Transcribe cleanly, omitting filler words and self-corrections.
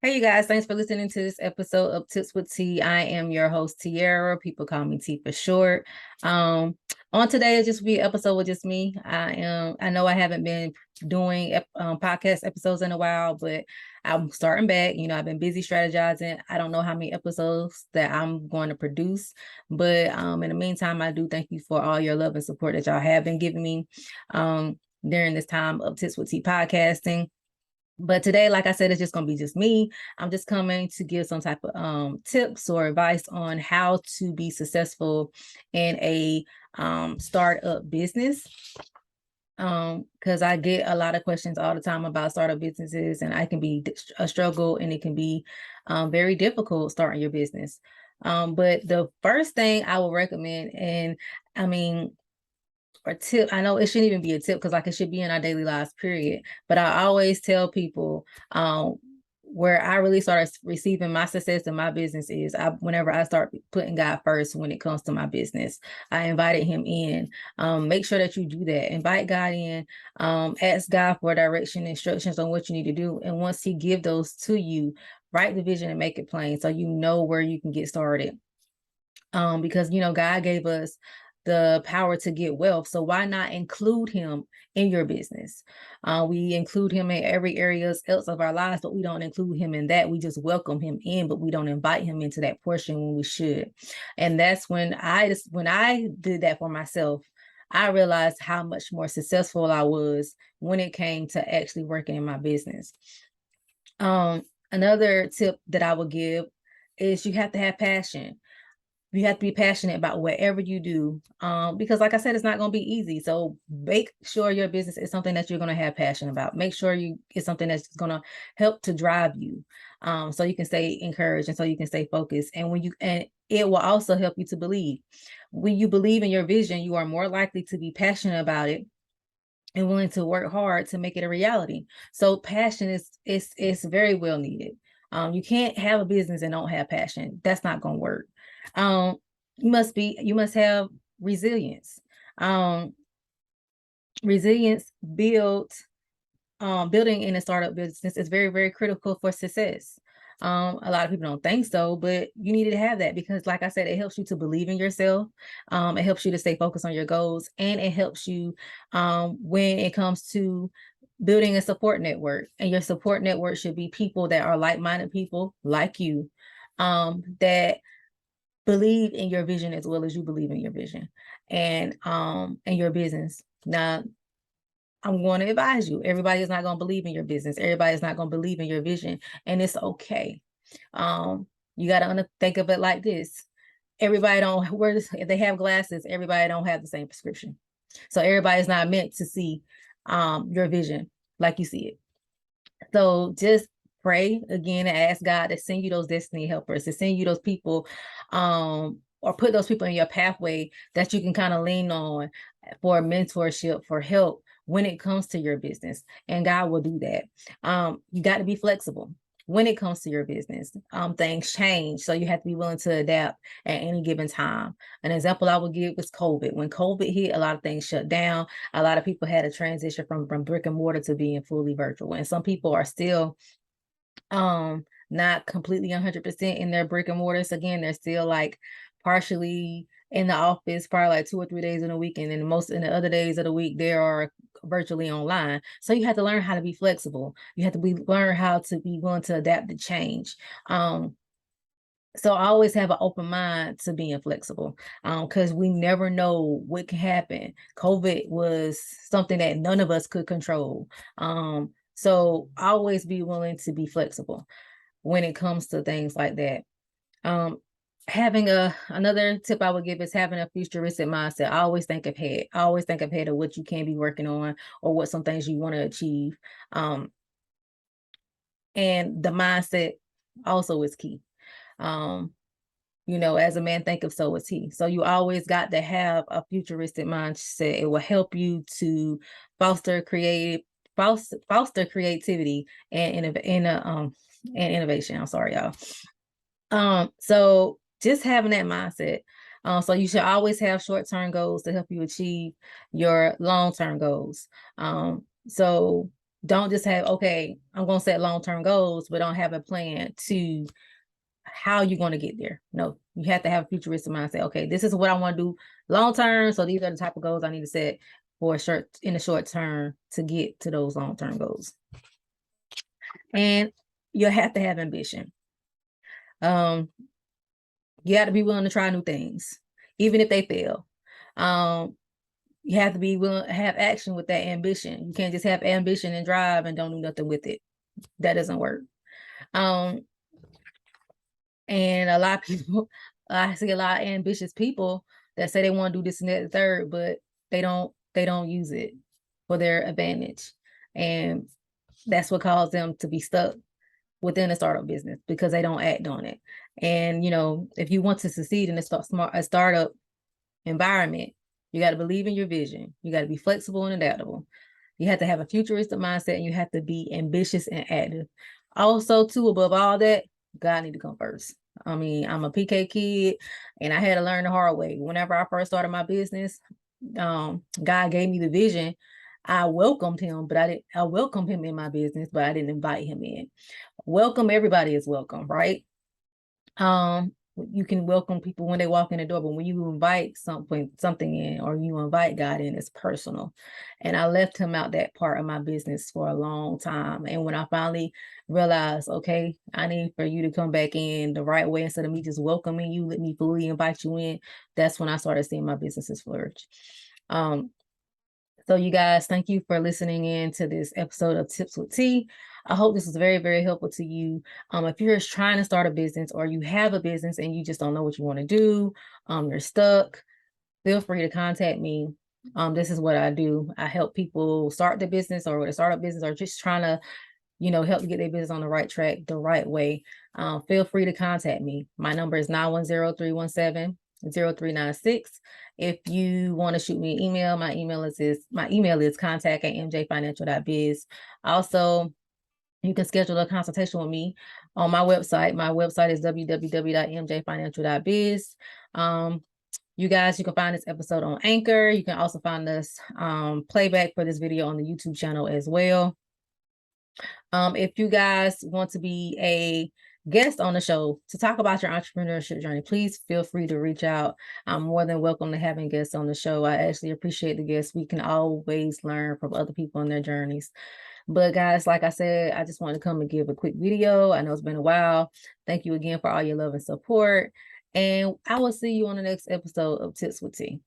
Hey, you guys, thanks for listening to this episode of Tips with T. I am your host, Tiara. People call me T for short. On today, it'll just be an episode with just me. I know I haven't been doing podcast episodes in a while, but I'm starting back. I've been busy strategizing. I don't know how many episodes that I'm going to produce, but in the meantime, I do thank you for all your love and support that y'all have been giving me during this time of Tips with T podcasting. But today, like I said, it's just going to be just me. I'm just coming to give some type of tips or advice on how to be successful in a startup business. Because I get a lot of questions all the time about startup businesses, and I can be a struggle, and it can be very difficult starting your business. But the first thing I will recommend, and I mean, or tip, I know it shouldn't even be a tip because like it should be in our daily lives, period. But I always tell people where I really started receiving my success in my business is whenever I start putting God first when it comes to my business. I invited him in. Make sure that you do that. Invite God in. Ask God for direction, instructions on what you need to do. And once he give those to you, write the vision and make it plain so you know where you can get started. Because God gave us the power to get wealth, so why not include him in your business? We include him in every area else of our lives, but we don't include him in that. We just welcome him in, but we don't invite him into that portion when we should. And that's when I did that for myself, I realized how much more successful I was when it came to actually working in my business. Another tip that I would give is you have to have passion. You have to be passionate about whatever you do, because like I said, it's not going to be easy. So make sure your business is something that you're going to have passion about. Make sure it's something that's going to help to drive you, so you can stay encouraged and so you can stay focused. And it will also help you to believe. When you believe in your vision, you are more likely to be passionate about it and willing to work hard to make it a reality. So passion is very well needed. You can't have a business and don't have passion. That's not going to work. You must have resilience. Resilience building in a startup business is very, very critical for success. A lot of people don't think so, but you need to have that because, like I said, it helps you to believe in yourself. It helps you to stay focused on your goals, and it helps you when it comes to building a support network. And your support network should be people that are like-minded people like you, that believe in your vision as well as you believe in your vision and your business. Now, I'm going to advise you, everybody is not going to believe in your business. Everybody is not going to believe in your vision, and it's okay. You got to think of it like this. Everybody don't wear this. If they have glasses, everybody don't have the same prescription. So everybody's not meant to see your vision like you see it. So just pray again and ask God to send you those destiny helpers, to send you those people, or put those people in your pathway that you can kind of lean on for mentorship, for help when it comes to your business. And God will do that. You got to be flexible when it comes to your business. Things change, so you have to be willing to adapt at any given time. An example I would give is COVID. When COVID hit, a lot of things shut down. A lot of people had a transition from brick and mortar to being fully virtual, and some people are still not completely 100% in their brick and mortars. Again, they're still like partially in the office, probably like 2 or 3 days in a week, and then in the other days of the week they are virtually online. So you have to learn how to be flexible. You have to learn how to be willing to adapt to change. So I always have an open mind to being flexible, because we never know what can happen. COVID was something that none of us could control. So always be willing to be flexible when it comes to things like that. Having another tip I would give is having a futuristic mindset. I always think ahead. I always think ahead of what you can be working on or what some things you want to achieve. And the mindset also is key. As a man thinketh, so is he. So you always got to have a futuristic mindset. It will help you to foster creativity and innovation. I'm sorry, y'all. So just having that mindset. So you should always have short-term goals to help you achieve your long-term goals. So Don't just have, okay, I'm going to set long-term goals, but don't have a plan to how you're going to get there. No, you have to have a futuristic mindset. Okay, this is what I want to do long-term. So these are the type of goals I need to set for in the short term to get to those long-term goals. And you have to have ambition. You have to be willing to try new things, even if they fail. You have to be willing to have action with that ambition. You can't just have ambition and drive and don't do nothing with it. That doesn't work. And a lot of people, I see a lot of ambitious people that say they want to do this and that and third, but they don't use it for their advantage. And that's what caused them to be stuck within a startup business, because they don't act on it. And, if you want to succeed in a startup environment, you got to believe in your vision. You got to be flexible and adaptable. You have to have a futuristic mindset, and you have to be ambitious and active. Also, too, above all that, God need to come first. I mean, I'm a PK kid, and I had to learn the hard way. Whenever I first started my business, God gave me the vision. I welcomed him, but I welcomed him in my business, but I didn't invite him in. Welcome, everybody is welcome, right? You can welcome people when they walk in the door, but when you invite something in, or you invite God in, it's personal. And I left him out that part of my business for a long time. And when I finally realized, okay, I need for you to come back in the right way, instead of me just welcoming you, let me fully invite you in, that's when I started seeing my businesses flourish. So you guys, thank you for listening in to this episode of Tips with T. I hope this was very, very helpful to you. If you're just trying to start a business, or you have a business and you just don't know what you want to do, you're stuck, feel free to contact me. This is what I do. I help people start the business, or with a startup business, or just trying to, help to get their business on the right track, the right way. Feel free to contact me. My number is 910-317-0396. If you want to shoot me an email, my email is contact@mjfinancial.biz. Also, you can schedule a consultation with me on my website. My website is www.mjfinancial.biz. You guys, you can find this episode on Anchor. You can also find this playback for this video on the YouTube channel as well. If you guys want to be a guest on the show to talk about your entrepreneurship journey, please feel free to reach out. I'm more than welcome to having guests on the show. I actually appreciate the guests. We can always learn from other people and their journeys. But guys, like I said, I just want to come and give a quick video. I know it's been a while. Thank you again for all your love and support. And I will see you on the next episode of Tips with T.